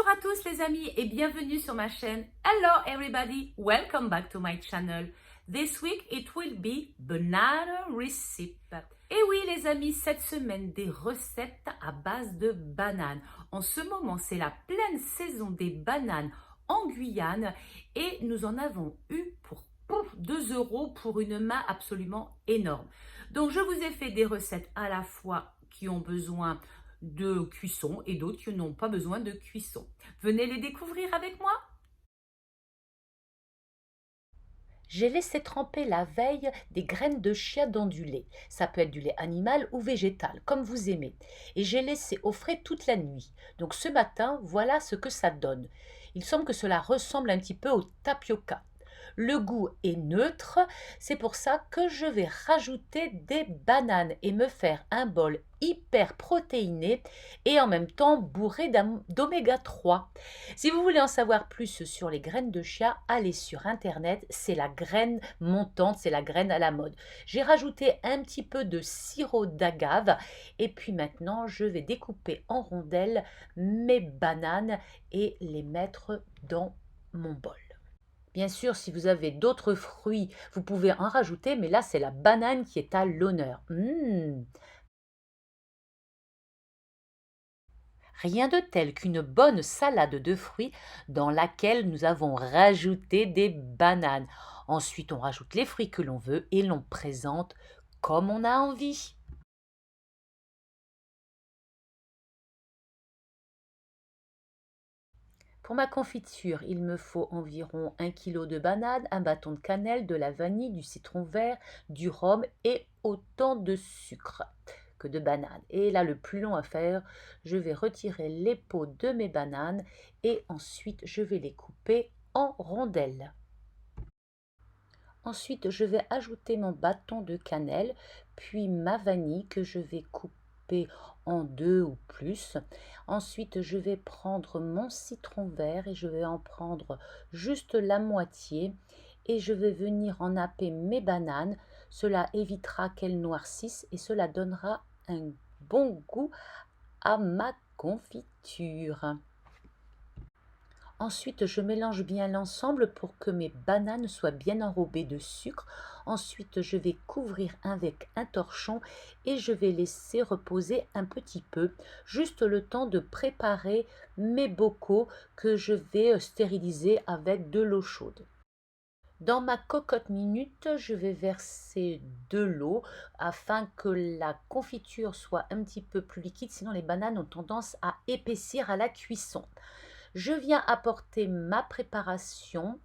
Bonjour à tous les amis et bienvenue sur ma chaîne. Hello everybody, welcome back to my channel. This week it will be banana recipe. Et oui les amis, cette semaine des recettes à base de bananes. En ce moment c'est la pleine saison des bananes en Guyane et nous en avons eu pour 2 € pour une main absolument énorme. Donc je vous ai fait des recettes à la fois qui ont besoin de cuisson et d'autres qui n'ont pas besoin de cuisson. Venez les découvrir avec moi. J'ai laissé tremper la veille des graines de chia dans du lait. Ça peut être du lait animal ou végétal, comme vous aimez. Et j'ai laissé au frais toute la nuit. Donc ce matin, voilà ce que ça donne. Il semble que cela ressemble un petit peu au tapioca. Le goût est neutre, c'est pour ça que je vais rajouter des bananes et me faire un bol hyper protéiné et en même temps bourré d'oméga 3. Si vous voulez en savoir plus sur les graines de chia, allez sur internet, c'est la graine montante, c'est la graine à la mode. J'ai rajouté un petit peu de sirop d'agave et puis maintenant je vais découper en rondelles mes bananes et les mettre dans mon bol. Bien sûr, si vous avez d'autres fruits, vous pouvez en rajouter, mais là, c'est la banane qui est à l'honneur. Rien de tel qu'une bonne salade de fruits dans laquelle nous avons rajouté des bananes. Ensuite, on rajoute les fruits que l'on veut et l'on présente comme on a envie. Pour ma confiture, il me faut environ 1 kg de bananes, un bâton de cannelle, de la vanille, du citron vert, du rhum et autant de sucre que de bananes. Et là, le plus long à faire, je vais retirer les peaux de mes bananes et ensuite je vais les couper en rondelles. Ensuite, je vais ajouter mon bâton de cannelle, puis ma vanille que je vais couper en 2 ou plus. Ensuite, je vais prendre mon citron vert et je vais en prendre juste la moitié et je vais venir en napper mes bananes. Cela évitera qu'elles noircissent et cela donnera un bon goût à ma confiture. Ensuite, je mélange bien l'ensemble pour que mes bananes soient bien enrobées de sucre. Ensuite, je vais couvrir avec un torchon et je vais laisser reposer un petit peu, juste le temps de préparer mes bocaux que je vais stériliser avec de l'eau chaude. Dans ma cocotte minute, je vais verser de l'eau afin que la confiture soit un petit peu plus liquide, sinon les bananes ont tendance à épaissir à la cuisson. Je viens apporter ma préparation,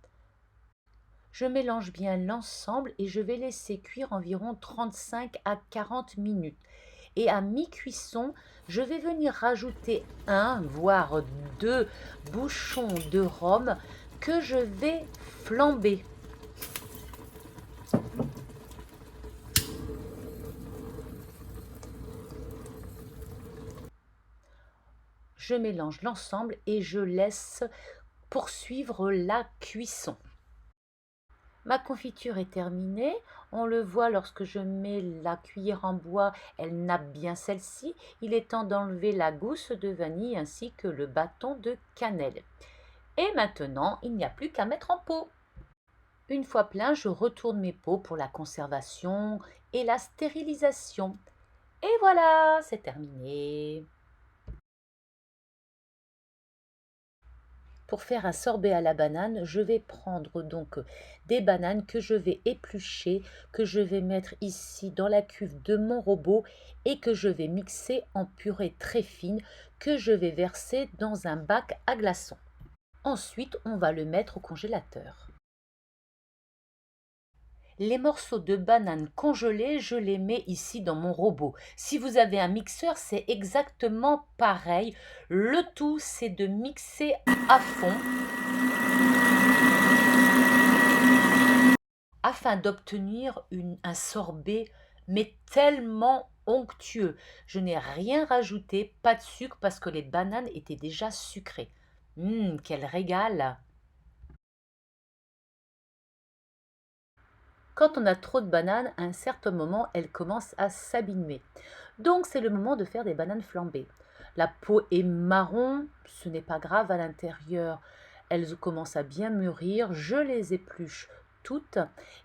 je mélange bien l'ensemble et je vais laisser cuire environ 35 à 40 minutes. Et à mi-cuisson, je vais venir rajouter 1 voire 2 bouchons de rhum que je vais flamber. Je mélange l'ensemble et je laisse poursuivre la cuisson. Ma confiture est terminée, on le voit lorsque je mets la cuillère en bois, elle nappe bien celle-ci. Il est temps d'enlever la gousse de vanille ainsi que le bâton de cannelle. Et maintenant, il n'y a plus qu'à mettre en pot. Une fois plein, je retourne mes pots pour la conservation et la stérilisation. Et voilà, c'est terminé. Pour faire un sorbet à la banane, je vais prendre donc des bananes que je vais éplucher, que je vais mettre ici dans la cuve de mon robot et que je vais mixer en purée très fine que je vais verser dans un bac à glaçons. Ensuite, on va le mettre au congélateur. Les morceaux de banane congelés, je les mets ici dans mon robot. Si vous avez un mixeur, c'est exactement pareil. Le tout, c'est de mixer à fond afin d'obtenir un sorbet, mais tellement onctueux. Je n'ai rien rajouté, pas de sucre parce que les bananes étaient déjà sucrées. Quel régal! Quand on a trop de bananes, à un certain moment, elles commencent à s'abîmer. Donc c'est le moment de faire des bananes flambées. La peau est marron, ce n'est pas grave à l'intérieur. Elles commencent à bien mûrir, je les épluche toutes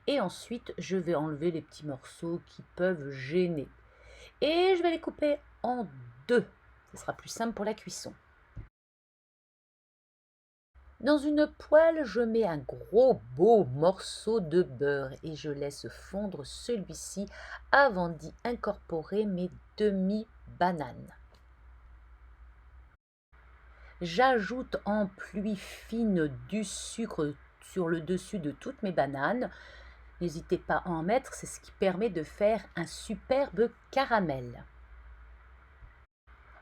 et ensuite je vais enlever les petits morceaux qui peuvent gêner. Et je vais les couper en deux. Ce sera plus simple pour la cuisson. Dans une poêle, je mets un gros beau morceau de beurre et je laisse fondre celui-ci avant d'y incorporer mes demi-bananes. J'ajoute en pluie fine du sucre sur le dessus de toutes mes bananes. N'hésitez pas à en mettre, c'est ce qui permet de faire un superbe caramel.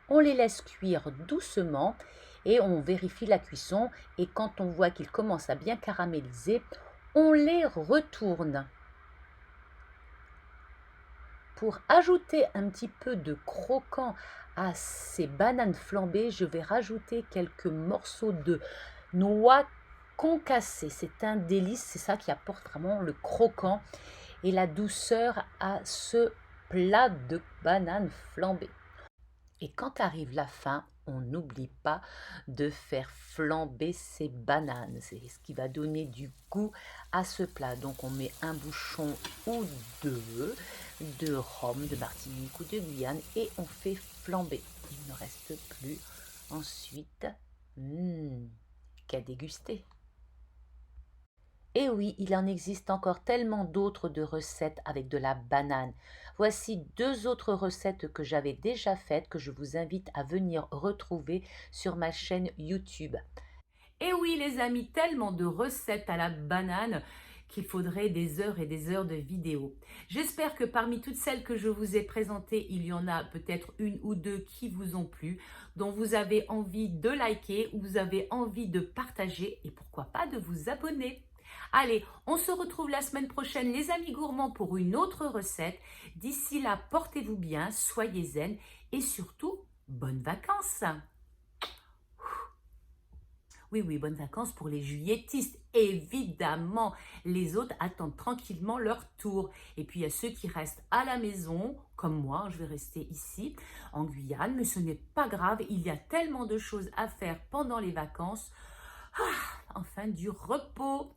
On les laisse cuire doucement et on vérifie la cuisson. Et quand on voit qu'ils commencent à bien caraméliser, on les retourne. Pour ajouter un petit peu de croquant à ces bananes flambées, je vais rajouter quelques morceaux de noix concassées. C'est un délice, c'est ça qui apporte vraiment le croquant et la douceur à ce plat de bananes flambées. Et quand arrive la fin, on n'oublie pas de faire flamber ces bananes. C'est ce qui va donner du goût à ce plat. Donc on met un bouchon ou deux de rhum, de Martinique ou de Guyane et on fait flamber. Il ne reste plus ensuite qu'à déguster. Et oui, il en existe encore tellement d'autres de recettes avec de la banane. Voici 2 autres recettes que j'avais déjà faites que je vous invite à venir retrouver sur ma chaîne YouTube. Et oui les amis, tellement de recettes à la banane qu'il faudrait des heures et des heures de vidéos. J'espère que parmi toutes celles que je vous ai présentées, il y en a peut-être une ou deux qui vous ont plu, dont vous avez envie de liker ou vous avez envie de partager et pourquoi pas de vous abonner. Allez, on se retrouve la semaine prochaine les amis gourmands pour une autre recette. D'ici là, portez-vous bien, soyez zen et surtout, bonnes vacances. Oui, oui, bonnes vacances pour les juilletistes. Évidemment, les autres attendent tranquillement leur tour. Et puis, il y a ceux qui restent à la maison, comme moi, je vais rester ici, en Guyane. Mais ce n'est pas grave, il y a tellement de choses à faire pendant les vacances. Ah, enfin, du repos.